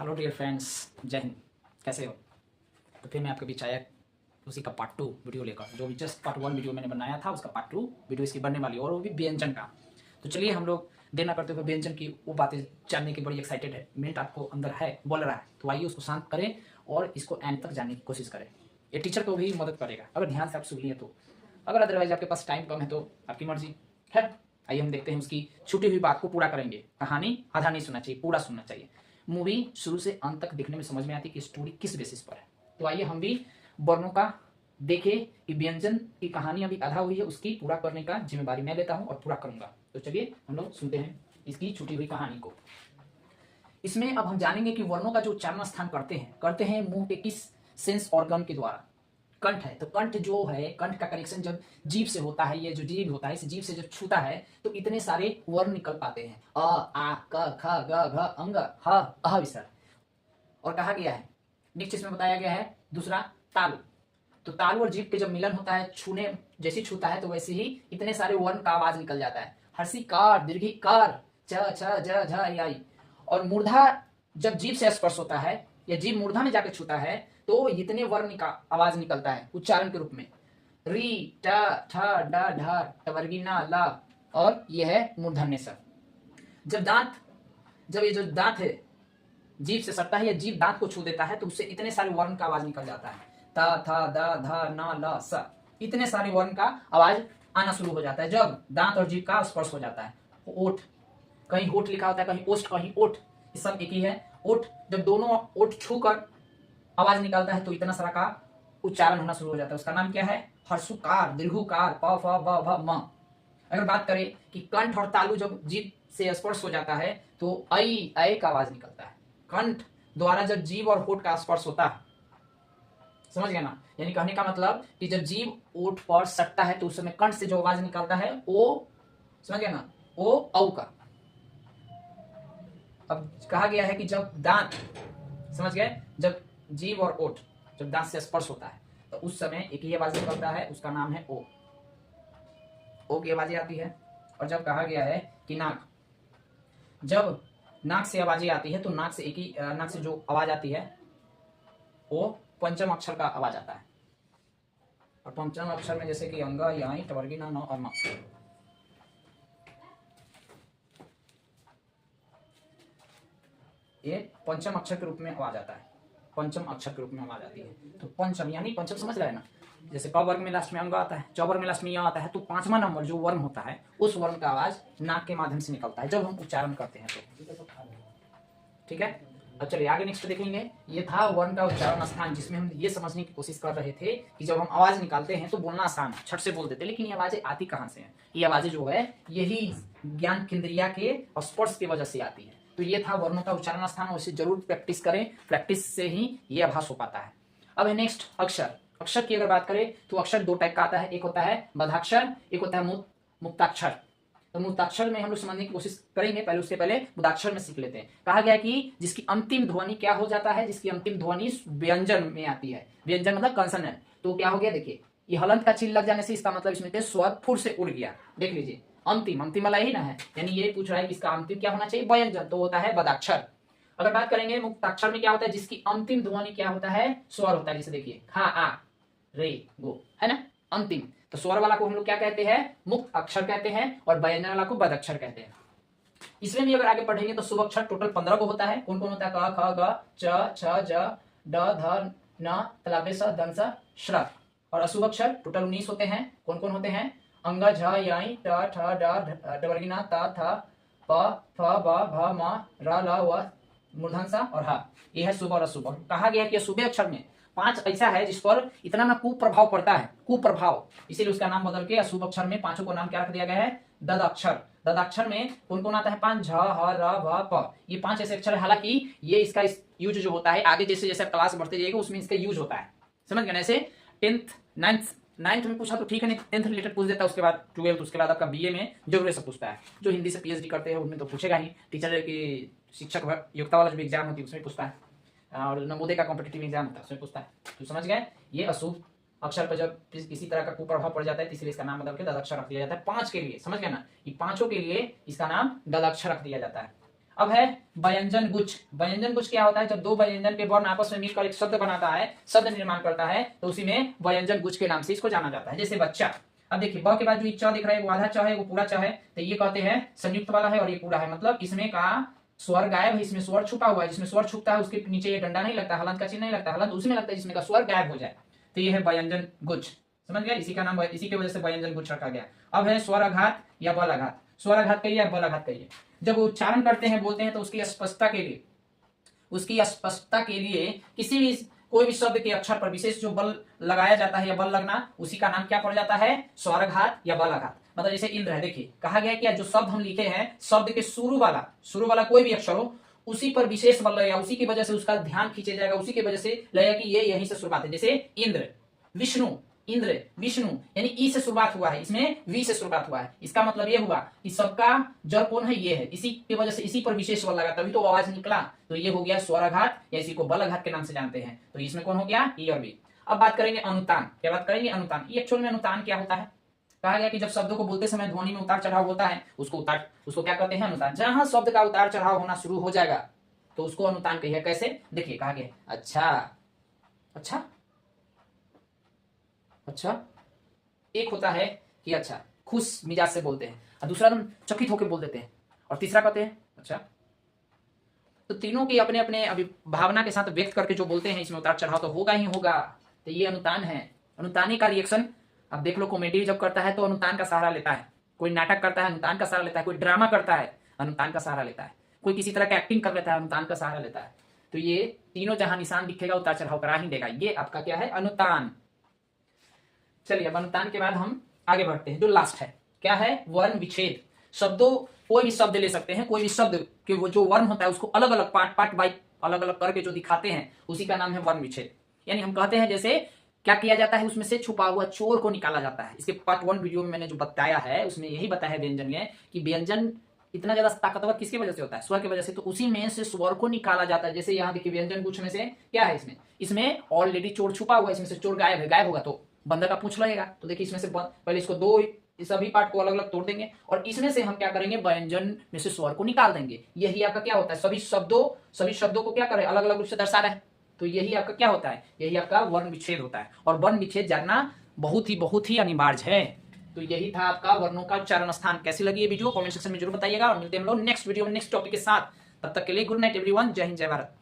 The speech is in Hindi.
हेलो डियर फ्रेंड्स, जय हिंद। कैसे हो? तो फिर मैं आपके बीच आया उसी का पार्ट 2 वीडियो लेकर। जो भी जस्ट पार्ट 1 वीडियो मैंने बनाया था उसका पार्ट 2 वीडियो इसकी बनने वाली है, और वो भी व्यंजन का। तो चलिए हम लोग देर ना करते हुए व्यंजन की वो बातें जानने की बड़ी एक्साइटेड है, मिनट आपको अंदर है बोल रहा है, तो आइए उसको शांत करें और इसको एंड तक जानने की कोशिश करें। ये टीचर को भी मदद करेगा अगर ध्यान से आप सुन लिए तो। अगर अदरवाइज आपके पास टाइम कम है तो आपकी मर्जी है। आइए हम देखते हैं उसकी छूटी हुई बात को पूरा करेंगे। कहानी आधा नहीं सुनना चाहिए, पूरा सुनना चाहिए। मूवी शुरू से अंत तक देखने में समझ में आती है कि स्टोरी किस बेसिस पर है। तो आइए हम भी वर्णों का देखें कि व्यंजन की कहानी अभी आधा हुई है, उसकी पूरा करने का जिम्मेदारी मैं लेता हूं और पूरा करूंगा। तो चलिए हम लोग सुनते हैं इसकी छूटी हुई कहानी को। इसमें अब हम जानेंगे कि वर्णों का जो उच्चारण स्थान करते हैं मुंह के किस सेंस ऑर्गन के द्वारा। कंठ है तो कंठ जो है, कंठ का कनेक्शन जब जीभ से होता है, ये जो जीभ होता है इस जीभ से जब छूता है तो इतने सारे वर्ण निकल पाते हैं। अ आ क ख ग घ अंग ह अह विसर्ग। और कहा गया है नेक्स्ट इसमें बताया गया है दूसरा तालु। तो तालु और जीभ के जब मिलन होता है, छूने जैसे छूता है तो वैसे ही इतने सारे वर्ण का आवाज निकल जाता है। हर्षी कार, दीर्घी कार, च छ ज झ आई। और मूर्धा जब जीभ से स्पर्श होता है या जीभ मूर्धा में जाकर छूता है तो इतने वर्ण का आवाज निकलता है उच्चारण के रूप में। री ट ठ ड ढ टवर्गीना ला। और यह है मूर्धन्य स्वर। जब ये जो दांत है जीभ से सटता है या जीभ दांत को छू देता है तो उससे इतने सारे वर्ण का आवाज निकल जाता है। त थ द ध न ल स। इतने सारे वर्ण का आवाज आना शुरू हो जाता है जब दांत और जीभ का स्पर्श हो जाता है। ओठ, कहीं होठ लिखा होता है, कहीं ओष्ठ, कहीं ओठ, सब एक ही है। ओठ, जब दोनों ओठ छू कर आवाज निकालता है तो इतना सारा का उच्चारण होना शुरू हो जाता है। उसका नाम क्या है? हर्षुकार, दीर्घुकार, प फ ब भ म। अगर बात करें कि कंठ और तालु जब जीभ से स्पर्श हो जाता है तो ऐ का आवाज निकलता है। कंठ द्वारा जब जीभ और होठ का स्पर्श होता है, समझ गया ना? यानी कहने का मतलब कि जब जीभ ओठ पर सटता है तो उस समय कंठ से जो आवाज निकलता है वो, समझ गया ना, वो औ का। अब कहा गया है कि जब दांत, समझ गए, जब जीभ और ओठ जब दांत से स्पर्श होता है तो उस समय एक ही आवाज निकलता है, उसका नाम है ओ की आवाजें आती है। और जब कहा गया है कि नाक, जब नाक से आवाजें आती है तो नाक से एक ही नाक से जो आवाज आती है वो पंचम अक्षर का आवाज आता है। और पंचम अक्षर में जैसे कि अंग, याई, टवर्गी, न और म। ये पंचम अक्षर के रूप में आवाज आता है, पंचम अक्षर के रूप में आवाज आती है। तो पंचम यानी पंचम, समझ रहे हैं ना? जैसे क वर्ग में लास्ट में अंग आता है, च वर्ग में लास्ट में या आता है, तो पांचवा नंबर जो वर्ण होता है उस वर्ण का आवाज नाक के माध्यम से निकलता है जब हम उच्चारण करते हैं तो। ठीक है, अब चलिए आगे नेक्स्ट देखेंगे। ये था वर्ण का उच्चारण स्थान, जिसमें हम ये समझने की कोशिश कर रहे थे कि जब हम आवाज निकालते हैं तो बोलना आसान है, छट से बोल देते, लेकिन ये आवाजें आती कहां से हैं? ये आवाजें जो है यही ज्ञान केंद्रिया के स्पर्श की वजह से आती है। तो ये था वर्णों का उच्चारण स्थान, और इसे जरूर प्रैक्टिस करें, प्रैक्टिस से ही ये आभास हो पाता है। अब है नेक्स्ट अक्षर। अक्षर की अगर बात करें तो अक्षर दो टाइप का आता है, एक होता है बधाक्षर, एक होता है मुक्ताक्षर। तो मुक्ताक्षर में हम लोग समझने की कोशिश करेंगे, पहले उसके पहले मुक्ताक्षर में सीख लेते हैं। कहा गया कि जिसकी अंतिम ध्वनि क्या हो जाता है, जिसकी अंतिम ध्वनि व्यंजन में आती है, व्यंजन मतलब कंसोनेंट, तो क्या हो गया? देखिए ये हलंत का चिन्ह लग जाने से इसका मतलब इसमें स्वर फुर से उड़ गया। देख लीजिए अंतिम वाला ही ना है, यानी ये पूछ रहा है कि इसका अंतिम क्या होना चाहिए? व्यंजन, तो होता है बदाक्षर। अगर बात करेंगे मुक्ताक्षर में क्या होता है, जिसकी अंतिम ध्वनि क्या होता है? स्वर होता है। जैसे देखिए खा, आ, रे, गो, है ना, अंतिम। तो स्वर वाला को हम लोग क्या कहते हैं? मुक्त अक्षर कहते हैं, और व्यंजन वाला को बद अक्षर कहते हैं। इसमें भी अगर आगे पढ़ेंगे तो शुभ अक्षर टोटल 15 को होता है। कौन कौन होता है? क, ख, ग, च, छ, ज, ड, ध, न, तलाबे, स, दं, स, श्र। और अशुभ अक्षर टोटल 19 होते हैं। कौन कौन होते हैं? अंग, झ, याई, ट, ठ, ड, डवर्गिना, त, थ, प, फ, ब, भ, म, र, ल, व, मूर्धन स और ह। यह है शुभ और अशुभ। कहा गया कि शुभ अक्षर में 5 ऐसा है जिस पर इतना ना कुप्रभाव पड़ता है, कुप्रभाव, इसीलिए उसका नाम बदल के अशुभ अक्षर में 5 को नाम क्या रख दिया गया है? ददाक्षर। ददाक्षर में कौन कौन आता है? 5, झ, ह, र, भ, प। ये 5 ऐसे अक्षर है। हालांकि ये इसका यूज जो होता है आगे जैसे जैसे क्लास बढ़ते जाएगा उसमें इसका यूज होता है, समझ गए? ऐसे 10th 9th में पूछा तो ठीक है, नहीं 10th रिलेटेड पूछ देता है, उसके बाद 12th, उसके बाद आपका बीए में जरूर से पूछता है। जो हिंदी से पीएचडी करते हैं उनमें तो पूछेगा ही, टीचर की शिक्षक योग्यता वाला जो एग्जाम होती है उसमें पूछता है, और नवोदय का कॉम्पिटिटिव एग्जाम होता है उसमें पूछता है। तो समझ गए, ये अशुभ अक्षर पर जब किसी तरह का कुप्रभाव पड़ जाता है तो इसलिए इसका नाम बदल के ददाक्षर रख दिया जाता है 5 के लिए, समझ गए ना? ये 5 के लिए इसका नाम ददाक्षर रख दिया जाता है। अब है व्यंजन गुच्छ। व्यंजन गुच्छ क्या होता है? जब दो व्यंजन के वर्ण आपस में मिलकर एक शब्द बनाता है, शब्द निर्माण करता है, तो उसी में व्यंजन गुच्छ के नाम से इसको जाना जाता है। जैसे बच्चा, अब देखिए ब के बाद जो च दिख रहा है वो आधा च है, वो पूरा च है, तो ये कहते हैं संयुक्त वाला है और ये पूरा है, मतलब इसमें का स्वर गायब है, इसमें स्वर छुपा हुआ है। जिसमें स्वर छुपता है उसके नीचे ये डंडा नहीं लगता, हलंत का चिन्ह नहीं लगता, हलंत उसमें लगता है जिसमें का स्वर गायब हो जाए, तो ये है व्यंजन गुच्छ। समझ गया? इसी का नाम, इसी की वजह से व्यंजन गुच्छ रखा गया। अब है स्वर आघात या बल आघात। स्वर आघात कहिए या बल आघात कहिए, जब उच्चारण करते हैं, बोलते हैं, तो उसकी स्पष्टता के लिए किसी भी कोई भी शब्द के अक्षर पर विशेष जो बल लगाया जाता है या बल लगना, उसी का नाम क्या पड़ जाता है? स्वराघात या बलाघात। मतलब जैसे इंद्र है, देखिए कहा गया कि जो शब्द हम लिखे हैं, शब्द के शुरू वाला कोई भी अक्षर हो, उसी पर विशेष बल लगेगा, उसी की वजह से उसका ध्यान खींचा जाएगा, उसी की वजह से लगेगा कि ये यहीं से शुरुआत है। जैसे इंद्र, विष्णु, इंद्र, विष्णु, यानी ई से शुरुआत हुआ है, इसमें वी से शुरुआत हुआ है। इसका मतलब ये हुआ कि सबका जड़ कौन है? ये है। इसी की वजह से इसी पर विशेष बल लगा, तभी तो आवाज निकला। तो ये हो गया स्वराघात, या इसी को बलाघात के नाम से जानते हैं। तो इसमें कौन हो गया? ई और वी। अब बात करेंगे अनुतान। क्या बात करेंगे? अनुतान। ये एक्चुअल में अनुतान क्या होता है? कहा गया कि जब शब्दों को बोलते समय ध्वनि में उतार चढ़ाव होता है, उसको क्या कहते हैं? अनुतान। जहां शब्द का उतार चढ़ाव होना शुरू हो जाएगा तो उसको अनुतान कहिए। कैसे? देखिए कहा गया अच्छा, अच्छा, अच्छा। एक होता है कि अच्छा खुश मिजाज से बोलते हैं, और दूसरा हम चकित होकर बोल देते हैं, और तीसरा कहते हैं अच्छा। तो तीनों की अपने अपने अभी भावना के साथ व्यक्त करके जो बोलते हैं, इसमें उतार चढ़ाव तो होगा ही होगा। तो ये अनुतान है। अनुतानी का रिएक्शन अब देख लो, कॉमेडी जब करता है तो अनुतान का सहारा लेता है, कोई नाटक करता है अनुतान का सहारा लेता है, कोई ड्रामा करता है अनुतान का सहारा लेता है, कोई किसी तरह का एक्टिंग कर लेता है अनुतान का सहारा लेता है। तो ये तीनों जहां निशान दिखेगा उतार चढ़ाव करा ही देगा। ये आपका क्या है? अनुतान। चलिए अब अनुतान के बाद हम आगे बढ़ते हैं। जो लास्ट है क्या है? वर्ण विच्छेद। शब्दों, कोई भी शब्द ले सकते हैं, कोई भी शब्द के वो जो वर्ण होता है उसको अलग अलग पार्ट बाई अलग अलग करके जो दिखाते हैं, उसी का नाम है वर्ण विच्छेद। यानी हम कहते हैं जैसे क्या किया जाता है, उसमें से छुपा हुआ चोर को निकाला जाता है। इसके पार्ट 1 वीडियो में मैंने जो बताया है उसमें यही बताया व्यंजन में कि व्यंजन इतना ज्यादा ताकतवर किसकी वजह से होता है? स्वर की वजह से। तो उसी में से स्वर को निकाला जाता है। जैसे यहाँ देखिए व्यंजन गुच्छ में से क्या है? इसमें ऑलरेडी चोर छुपा हुआ है, इसमें से चोर गायब है। गायब होगा तो बंदर का पूंछ लगेगा। तो देखिए इसमें से पहले इसको दो सभी पार्ट को अलग अलग तोड़ देंगे और इसमें से हम क्या करेंगे? व्यंजन में से स्वर को निकाल देंगे। यही आपका क्या होता है? सभी शब्दों को क्या करें? अलग अलग रूप से दर्शा रहा है। तो यही आपका क्या होता है? यही आपका वर्ण विच्छेद होता है। और वर्ण विच्छेद जानना बहुत ही अनिवार्य है। तो यही था आपका वर्णों का उच्चारण स्थान। कैसी लगी ये वीडियो कमेंट सेक्शन में जरूर बताइएगा, और मिलते हैं हम लोग नेक्स्ट वीडियो में नेक्स्ट टॉपिक के साथ। तब तक के लिए गुड नाइट एवरीवन। जय हिंद, जय भारत।